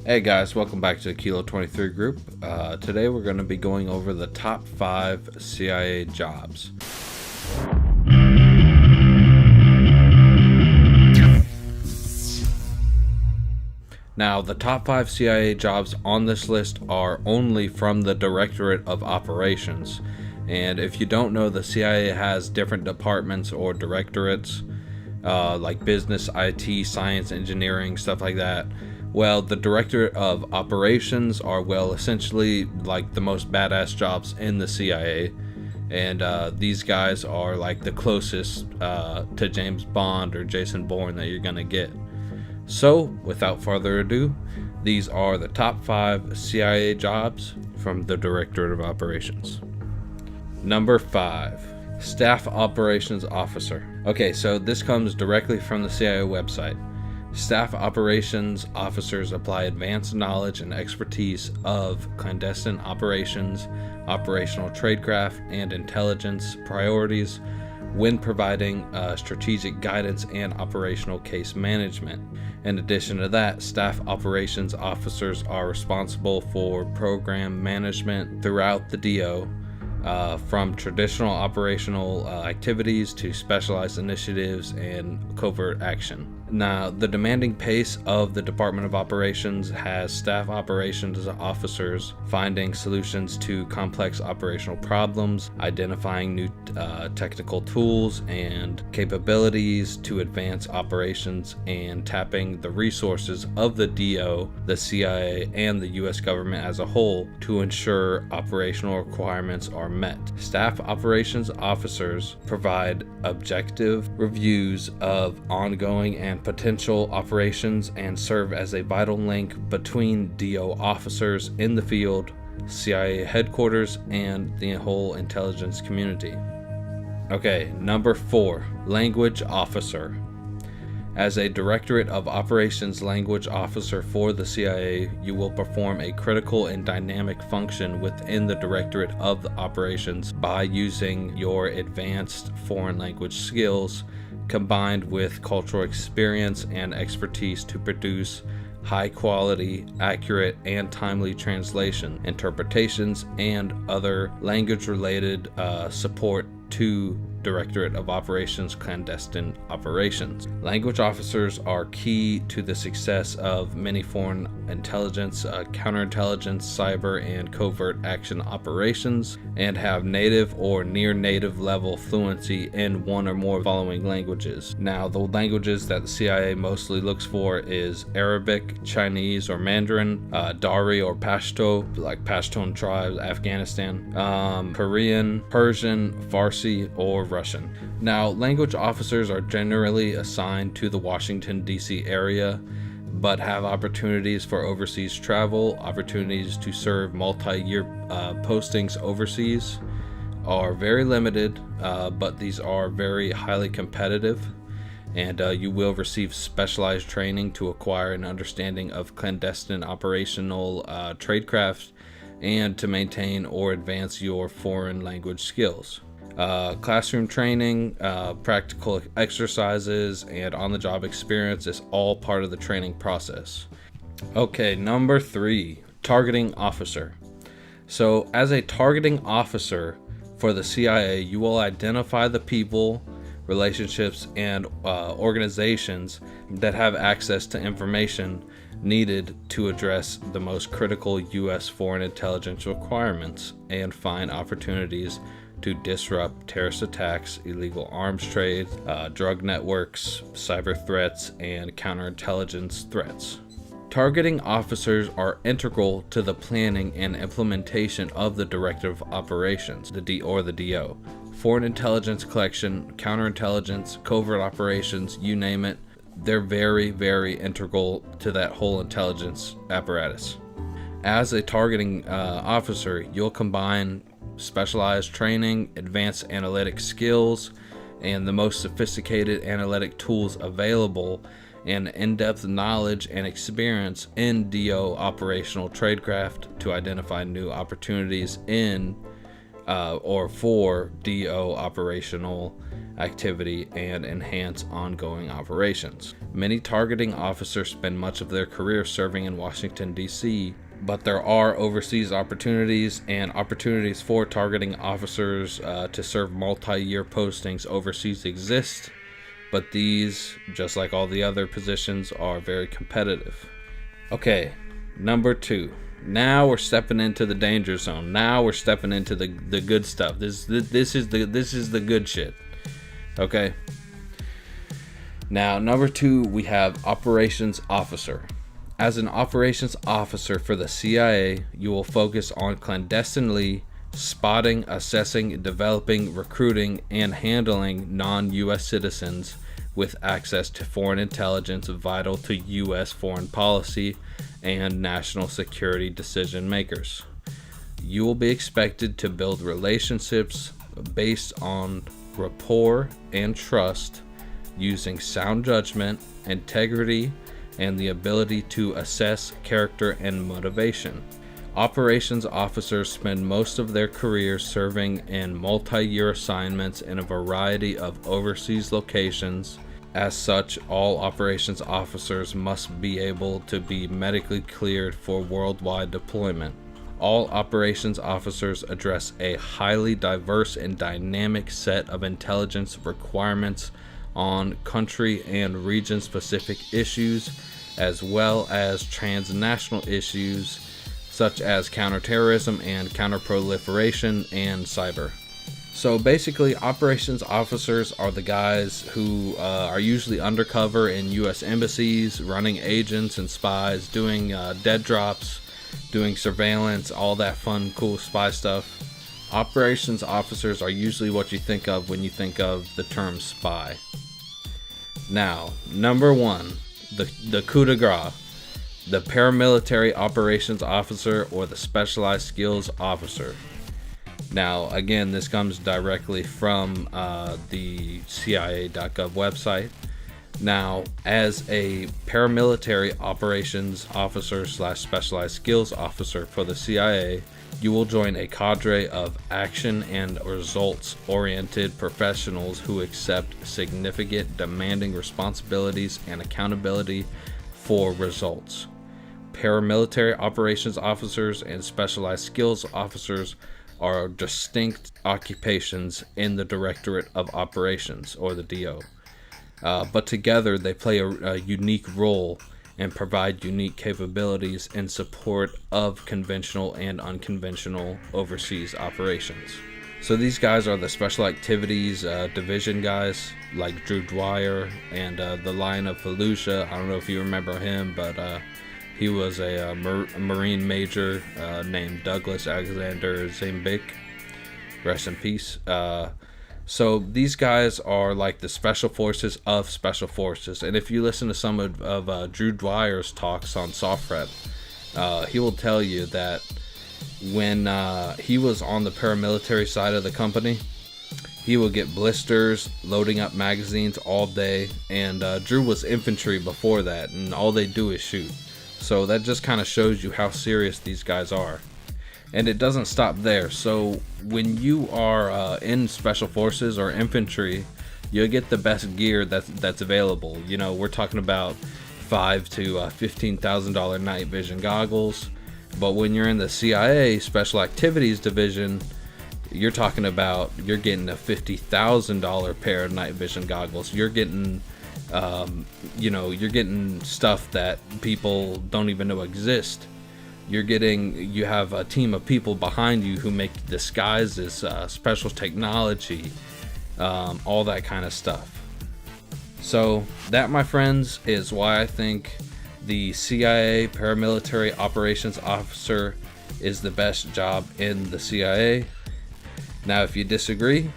Hey guys, welcome back to the Kilo 23 group. Today we're going to be going over the top 5 CIA jobs. Now, the top 5 CIA jobs on this list are only from the Directorate of Operations. And if you don't know, the CIA has different departments or directorates, like business, IT, science, engineering, stuff like that. Well, the Directorate of Operations are, essentially like the most badass jobs in the CIA. And these guys are like the closest to James Bond or Jason Bourne that you're gonna get. So, without further ado, these are the top 5 CIA jobs from the Directorate of Operations. Number 5, Staff Operations Officer. Okay, so this comes directly from the CIA website. Staff operations officers apply advanced knowledge and expertise of clandestine operations, operational tradecraft, and intelligence priorities when providing strategic guidance and operational case management. In addition to that, staff operations officers are responsible for program management throughout the DO, from traditional operational activities to specialized initiatives and covert action. Now, the demanding pace of the Department of Operations has staff operations officers finding solutions to complex operational problems, identifying new technical tools and capabilities to advance operations, and tapping the resources of the DO, the CIA, and the U.S. government as a whole to ensure operational requirements are met. Staff operations officers provide objective reviews of ongoing and potential operations and serve as a vital link between DO officers in the field, CIA headquarters, and the whole intelligence community. Okay, number 4, Language Officer. As a Directorate of Operations language officer for the CIA, you will perform a critical and dynamic function within the Directorate of Operations by using your advanced foreign language skills combined with cultural experience and expertise to produce high quality, accurate, and timely translation, interpretations, and other language related support to Directorate of Operations clandestine operations. Language officers are key to the success of many foreign intelligence, counterintelligence, cyber, and covert action operations, and have native or near native level fluency in one or more following languages. Now, the languages that the CIA mostly looks for is Arabic, Chinese or Mandarin, Dari or Pashto, like Pashtun tribes, Afghanistan, Korean, Persian, Farsi, or Russian. Now, language officers are generally assigned to the Washington, D.C. area, but have opportunities for overseas travel. Opportunities to serve multi-year postings overseas are very limited, but these are very highly competitive, and you will receive specialized training to acquire an understanding of clandestine operational tradecraft and to maintain or advance your foreign language skills. Classroom training, practical exercises, and on-the-job experience is all part of the training process. Okay, number 3, Targeting Officer. So, as a targeting officer for the CIA, you will identify the people, relationships, and organizations that have access to information needed to address the most critical U.S. foreign intelligence requirements and find opportunities to disrupt terrorist attacks, illegal arms trade, drug networks, cyber threats, and counterintelligence threats. Targeting officers are integral to the planning and implementation of the Directive of Operations, the DO. Foreign intelligence collection, counterintelligence, covert operations, you name it, they're very, very integral to that whole intelligence apparatus. As a targeting officer, you'll combine specialized training, advanced analytic skills, and the most sophisticated analytic tools available, and in-depth knowledge and experience in DO operational tradecraft to identify new opportunities in or for DO operational activity and enhance ongoing operations. Many targeting officers spend much of their career serving in Washington, D.C., but there are overseas opportunities and opportunities for targeting officers to serve multi-year postings overseas exist, but these, just like all the other positions, are very competitive. Okay, number 2. Now we're stepping into the danger zone. Now we're stepping into the good stuff. This is the good shit. Okay. Now, number 2, we have operations officer. As an operations officer for the CIA, you will focus on clandestinely spotting, assessing, developing, recruiting, and handling non-U.S. citizens with access to foreign intelligence vital to U.S. foreign policy and national security decision makers. You will be expected to build relationships based on rapport and trust, using sound judgment, integrity, and the ability to assess character and motivation. Operations officers spend most of their careers serving in multi-year assignments in a variety of overseas locations. As such, all operations officers must be able to be medically cleared for worldwide deployment. All operations officers address a highly diverse and dynamic set of intelligence requirements on country and region-specific issues, as well as transnational issues such as counterterrorism and counterproliferation and cyber. So basically, operations officers are the guys who are usually undercover in U.S. embassies, running agents and spies, doing dead drops, doing surveillance, all that fun, cool spy stuff. Operations officers are usually what you think of when you think of the term spy. Now, number 1, the coup de grace, the paramilitary operations officer or the specialized skills officer. Now, again, this comes directly from the CIA.gov website. Now, as a paramilitary operations officer / specialized skills officer for the CIA, you will join a cadre of action and results-oriented professionals who accept significant, demanding responsibilities and accountability for results. Paramilitary operations officers and specialized skills officers are distinct occupations in the Directorate of Operations, or the DO. But together they play a unique role and provide unique capabilities in support of conventional and unconventional overseas operations. So these guys are the special activities division guys, like Drew Dwyer and the Lion of Fallujah. I don't know if you remember him, but he was a Marine major named Douglas Alexander Zambik. Rest in peace. So these guys are like the special forces of special forces. And if you listen to some of Drew Dwyer's talks on SOFRET, he will tell you that when he was on the paramilitary side of the company, he would get blisters loading up magazines all day. And Drew was infantry before that, and all they do is shoot. So that just kind of shows you how serious these guys are. And it doesn't stop there. So when you are in special forces or infantry, you'll get the best gear that's available. You know, we're talking about $5,000 to $15,000 night vision goggles. But when you're in the CIA Special Activities Division, you're talking about you're getting a $50,000 pair of night vision goggles. You're getting you're getting stuff that people don't even know exist. You have a team of people behind you who make disguises, special technology, all that kind of stuff. So that, my friends, is why I think the CIA Paramilitary Operations Officer is the best job in the CIA. Now, if you disagree,